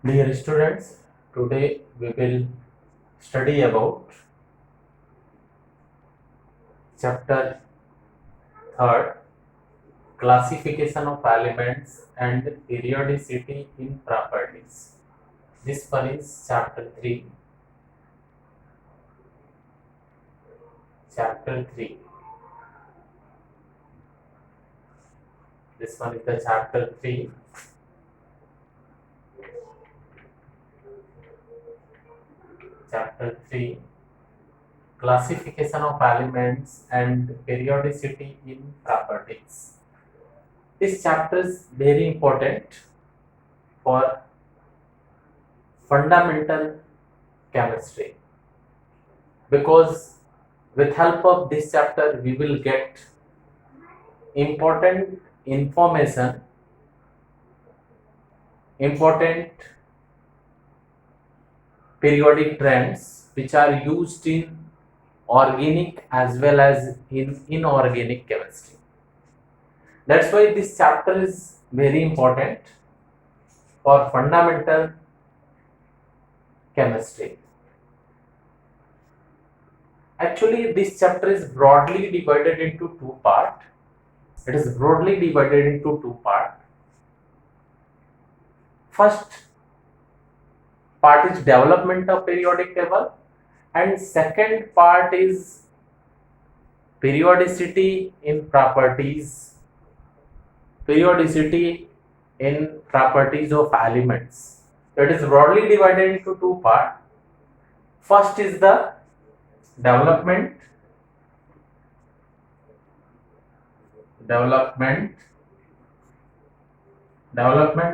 Dear students, today we will study about chapter 3rd, classification of elements and periodicity in properties. This one is chapter 3. Chapter 3. This one is the chapter 3. Chapter 3, classification of elements and periodicity in properties. This chapter is very important for fundamental chemistry because with help of this chapter we will get important information, important periodic trends which are used in organic as well as in inorganic chemistry. That's why this chapter is very important for fundamental chemistry. Actually, this chapter is broadly divided into two parts. It is broadly divided into two parts. First part is development of periodic table, and second part is periodicity in properties. Periodicity in properties of elements. It is broadly divided into two parts. First is the development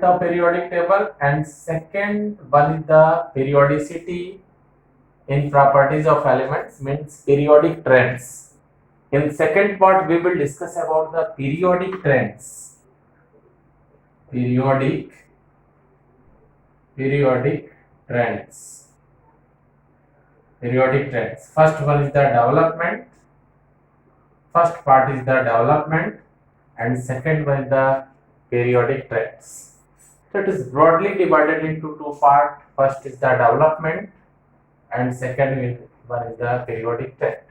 of periodic table, and second one is the periodicity in properties of elements, means periodic trends. In second part we will discuss about the periodic trends. Periodic trends. First one is the development. First part is the development and second one is the periodic trends. So it is broadly divided into two parts. First is the development and second one is the periodic trend.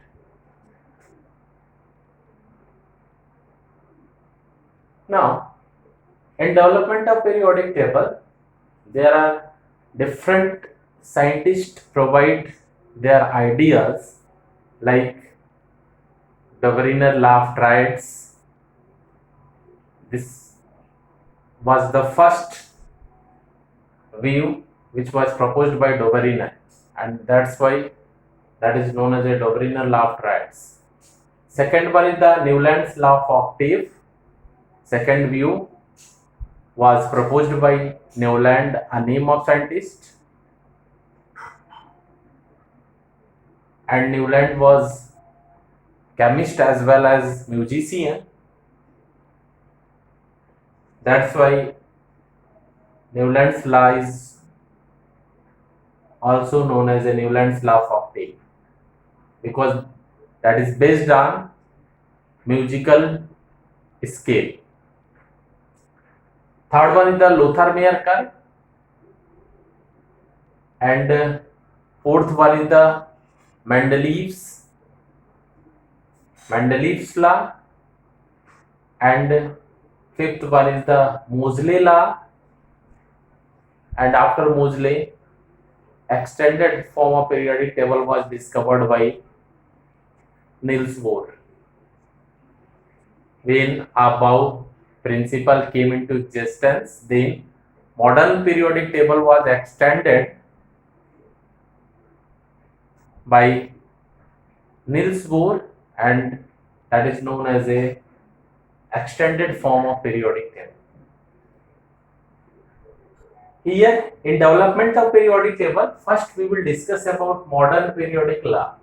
Now, in development of periodic table, there are different scientists provide their ideas like Dobereiner law of triads. This was the first view which was proposed by Dobereiner, and that's why that is known as a Dobereiner law of triads. Second one is the Newland's law of octave. Second view was proposed by Newland, a name of scientist, and Newland was chemist as well as musician. That's why Newland's law is also known as a Newland's law of octave, because that is based on musical scale. Third one is the Lothar-Meyer curve, and fourth one is the Mendeleev's law, and fifth one is the Moseley law, and after Moseley, extended form of periodic table was discovered by Niels Bohr. When above principle came into existence, then modern periodic table was extended by Niels Bohr, and that is known as a extended form of periodic table. Here in development of periodic table, first we will discuss about modern periodic law.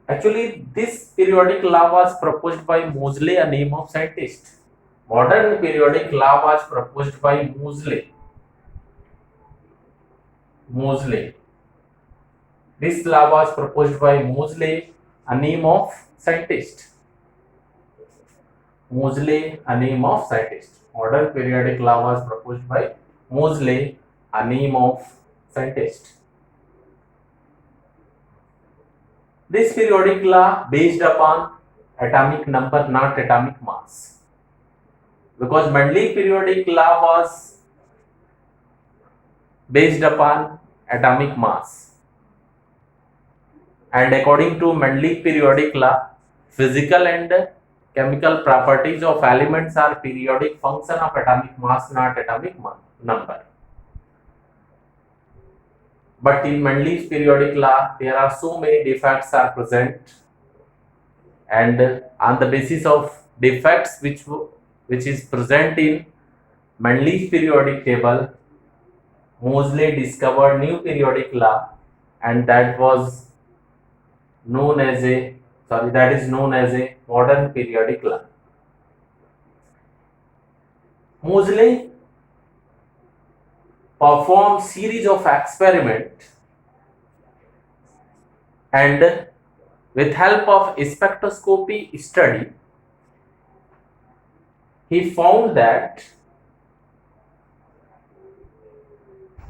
Actually, this periodic law was proposed by Moseley, a name of scientist. Modern periodic law was proposed by Moseley. This law was proposed by Moseley, a name of scientist. Moseley, a name of scientist. Modern periodic law was proposed by Moseley, a name of scientist. This periodic law based upon atomic number, not atomic mass, because Mendeleev periodic law was based upon atomic mass, and according to Mendeleev periodic law, physical and chemical properties of elements are periodic function of atomic mass, not atomic number. But in Mendeleev's periodic law, there are so many defects are present, and on the basis of defects which is present in Mendeleev's periodic table, Moseley discovered new periodic law, and that is known as a modern periodic law. Moseley performed series of experiments, and with help of spectroscopy study, he found that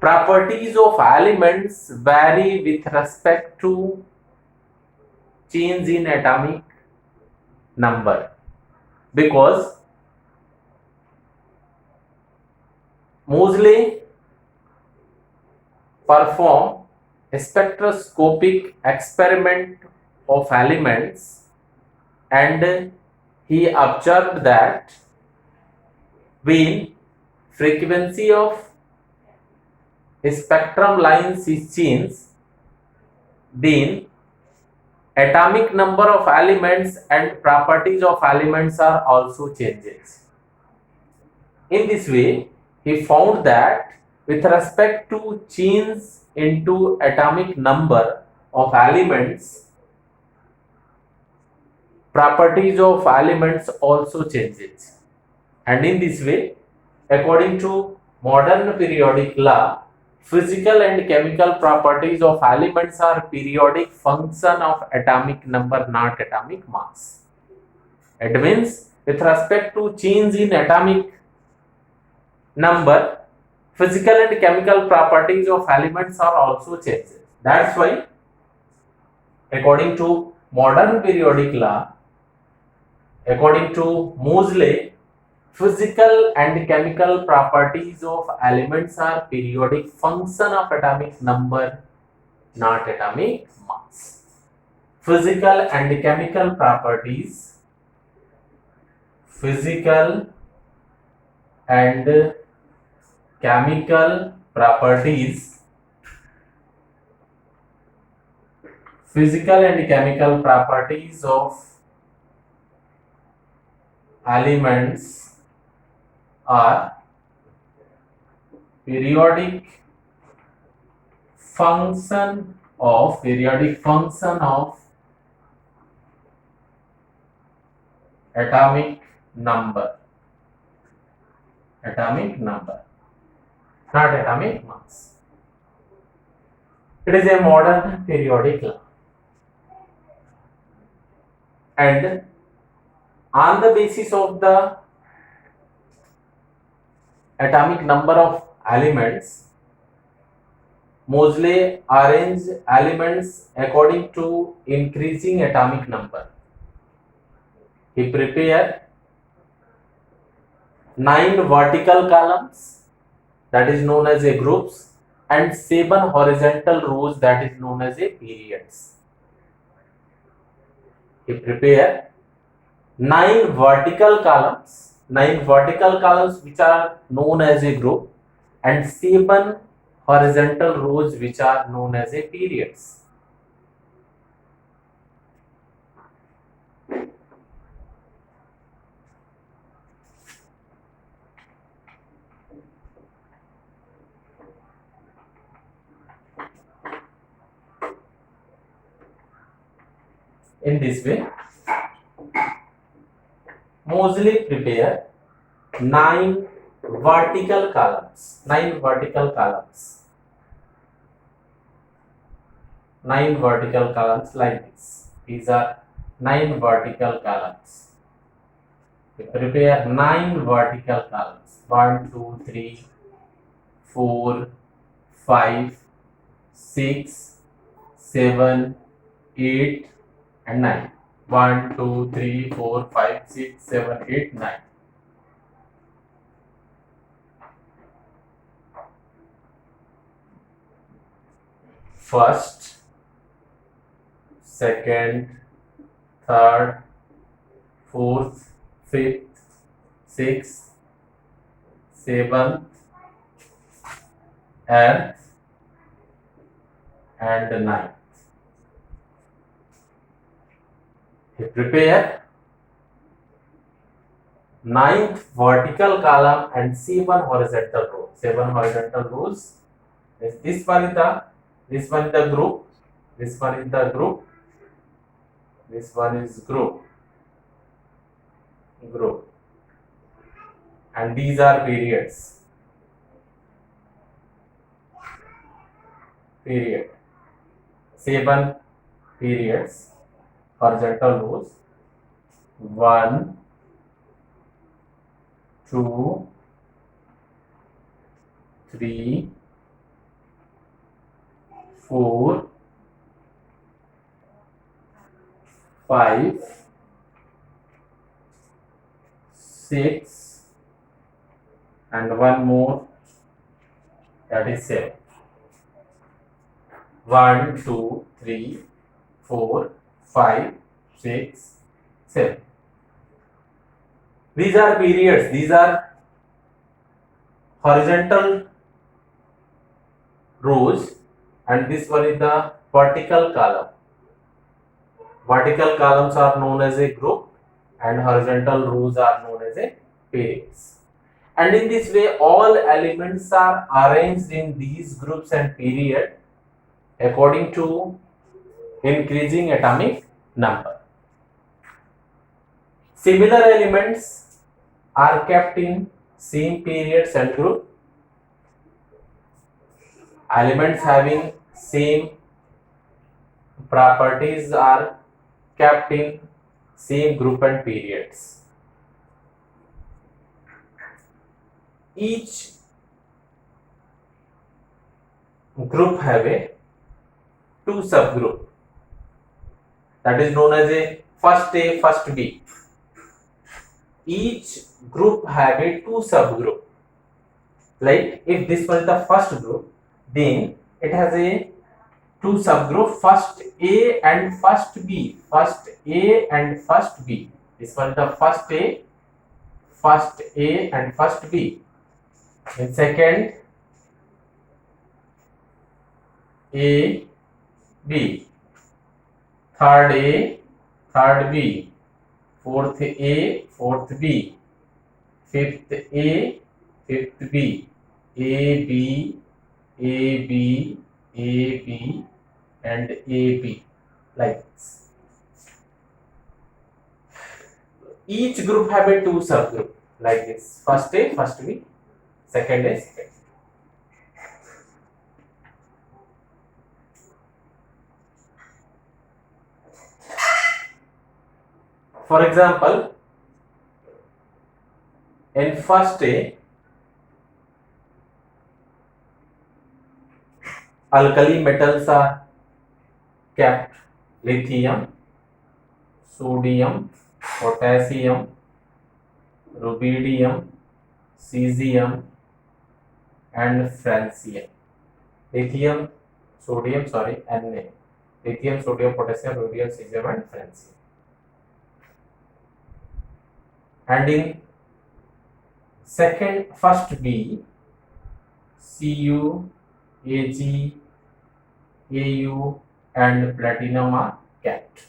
properties of elements vary with respect to change in atomic number, because Moseley performed a spectroscopic experiment of elements, and he observed that when frequency of spectrum lines is changed, then atomic number of elements and properties of elements are also changes. In this way, he found that with respect to change into atomic number of elements, properties of elements also changes. And in this way, according to modern periodic law, physical and chemical properties of elements are periodic function of atomic number, not atomic mass. It means with respect to change in atomic number, physical and chemical properties of elements are also changes. That's why, according to modern periodic law, according to Moseley, physical and chemical properties of elements are periodic function of atomic number, not atomic mass. Physical and chemical properties, physical and chemical properties, physical and chemical properties of elements are periodic function of atomic number, not atomic mass. It is a modern periodic law, and on the basis of the atomic number of elements, Moseley arranged elements according to increasing atomic number. He prepared 9 vertical columns, that is known as a groups, and 7 horizontal rows, that is known as a periods. He prepared 9 vertical columns which are known as a group, and 7 horizontal rows which are known as a periods. In this way, Moseley prepared 9 vertical columns, 9 vertical columns like this. These are 9 vertical columns. We prepare 9 vertical columns. 1, 2, 3, 4, 5, 6, 7, 8 and 9. 1, 2, 3, 4, 5, 6, 7, 8, 9. First, second, third, fourth, fifth, sixth, seventh, eighth, and ninth. Prepare ninth vertical column and 7 horizontal rows. 7 horizontal rows. This one is the group. This one is the group. This one is group. And these are periods. Period. 7 periods. Horizontal rows. 1, 2, 3, 4, 5, 6, and one more, that is 7. 1, 2, 3, 4, 5, 6, 7. These are periods. These are horizontal rows, and this one is the vertical column. Vertical columns are known as a group, and horizontal rows are known as a periods. And in this way, all elements are arranged in these groups and period according to increasing atomic number. Similar elements are kept in same periods and group. Elements having same properties are kept in same group and periods. Each group have a two subgroup, that is known as a first A, first B. Each group have a two subgroup. Like if this was the first group, then it has a two subgroup, first A and first B. First A and first B. This one the first A and first B. And second A, B. Third A, third B. Fourth A, fourth B. Fifth A, fifth B. A, B, A, B, A, B, and A, B. Like this. Each group have a two subgroup like this. First A, first B. Second A, second. For example, in first A, alkali metals are kept: lithium, sodium, potassium, rubidium, cesium, and francium. Lithium, sodium, Na. Lithium, sodium, potassium, rubidium, cesium, and francium. And in first B, Cu, Ag, Au, and platinum are kept.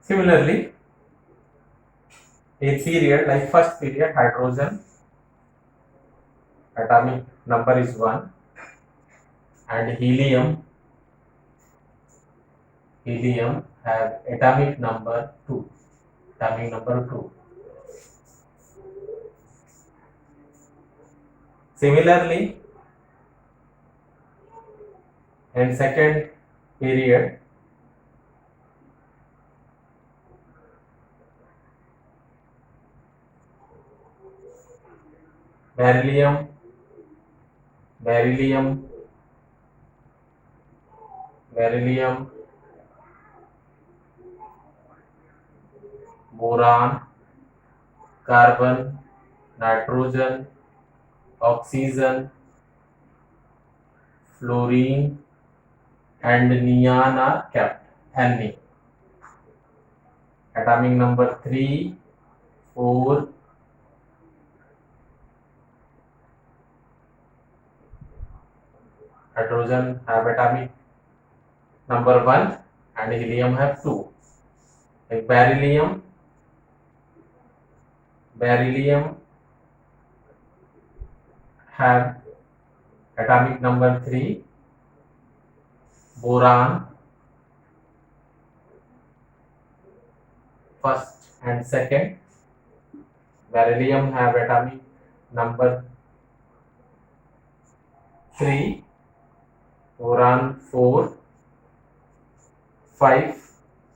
Similarly, a period like first period, hydrogen atomic number is 1 and helium have atomic number 2. Atomic number 2. Similarly, in second period, beryllium, boron, carbon, nitrogen, oxygen, fluorine, and neon are kept. Ne. Atomic number 3, 4, hydrogen have atomic number 1 and helium have 2. Like beryllium have atomic number 3, boron first and second, beryllium have atomic number 3, boron 4, 5,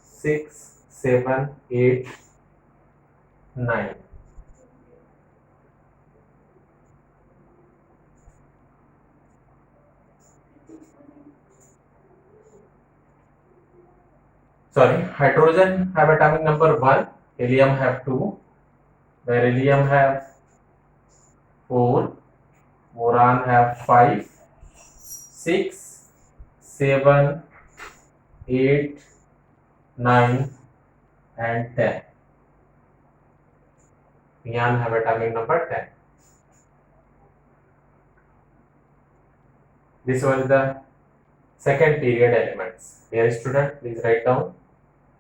6, 7, 8, 9. Sorry, hydrogen have atomic number 1, helium have 2, beryllium have 4, boron have 5, 6, 7, 8, 9 and 10. Neon have atomic number 10. This was the second period elements. Dear student, please write down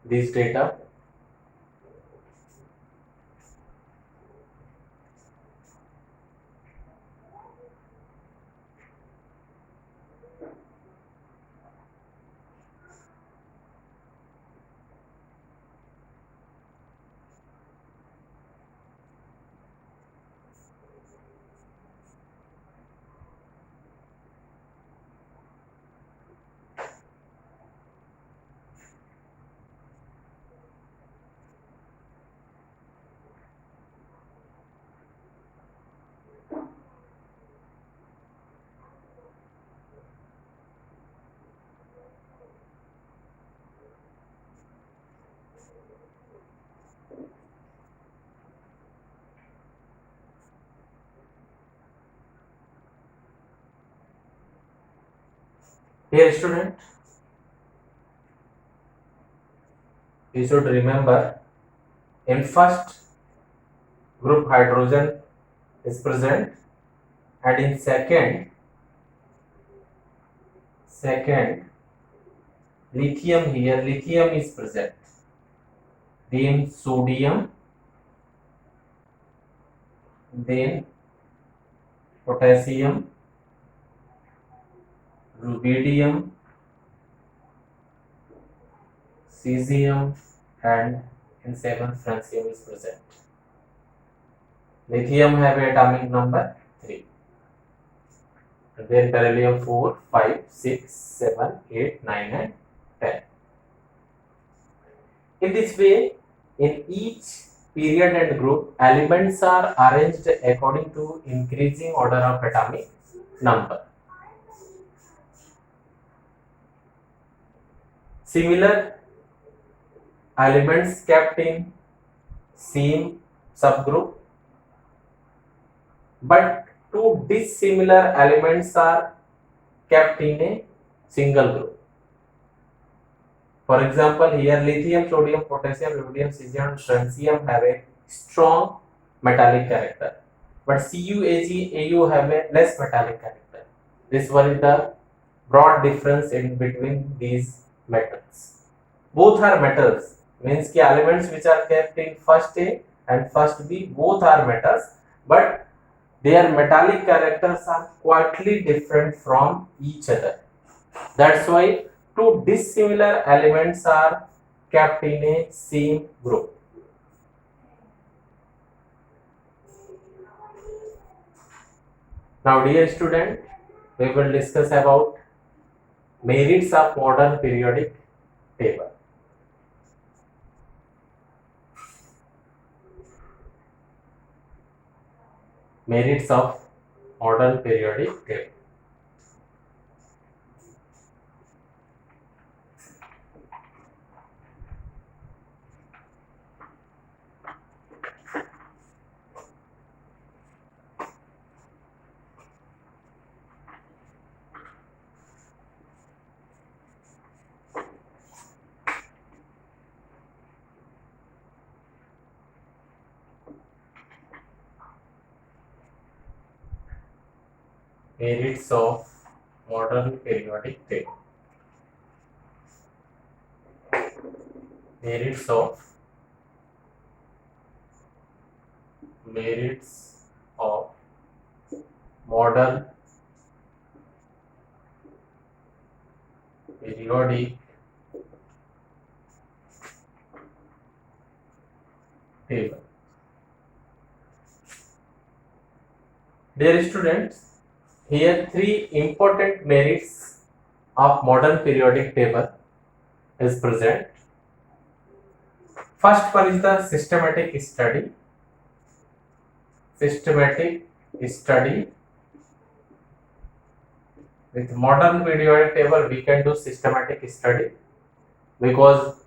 these data. Dear student, you should remember in first group hydrogen is present and in second lithium is present. Then sodium, then potassium, rubidium, cesium, and in seventh francium is present. Lithium have atomic number 3. And then beryllium 4, 5, 6, 7, 8, 9 and 10. In this way, in each period and group, elements are arranged according to increasing order of atomic number. Similar elements kept in same subgroup, but two dissimilar elements are kept in a single group. For example, here lithium, sodium, potassium, rubidium, cesium, and francium have a strong metallic character, but Cu, Ag, Au have a less metallic character. This one is the broad difference in between these metals. Both are metals, means ki elements which are kept in first A and first B both are metals, but their metallic characters are quietly different from each other. That's why two dissimilar elements are kept in a same group. Now dear student, we will discuss about merits of modern periodic table. Merits of modern periodic table. Merits of modern periodic table. Merits of modern periodic table. Dear students, here three important merits of modern periodic table is present. First one is the systematic study. Systematic study. With modern periodic table, we can do systematic study because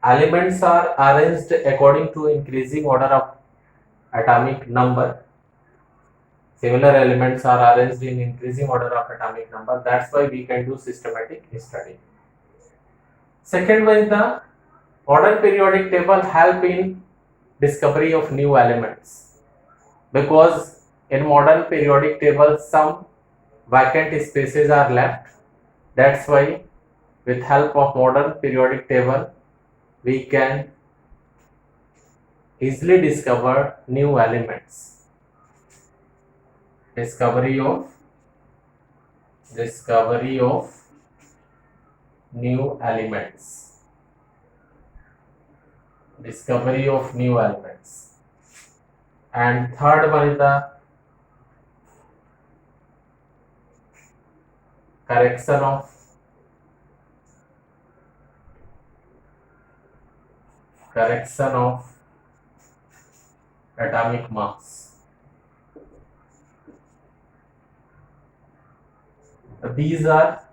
elements are arranged according to increasing order of atomic number. Similar elements are arranged in increasing order of atomic number. That's why we can do systematic study. Second one is the modern periodic table help in discovery of new elements, because in modern periodic table some vacant spaces are left. That's why with help of modern periodic table we can easily discover new elements. Discovery of new elements. Discovery of new elements. And third one is the correction of atomic mass. These are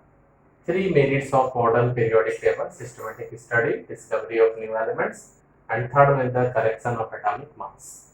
three merits of modern periodic table: systematic study, discovery of new elements, and third one is the correction of atomic mass.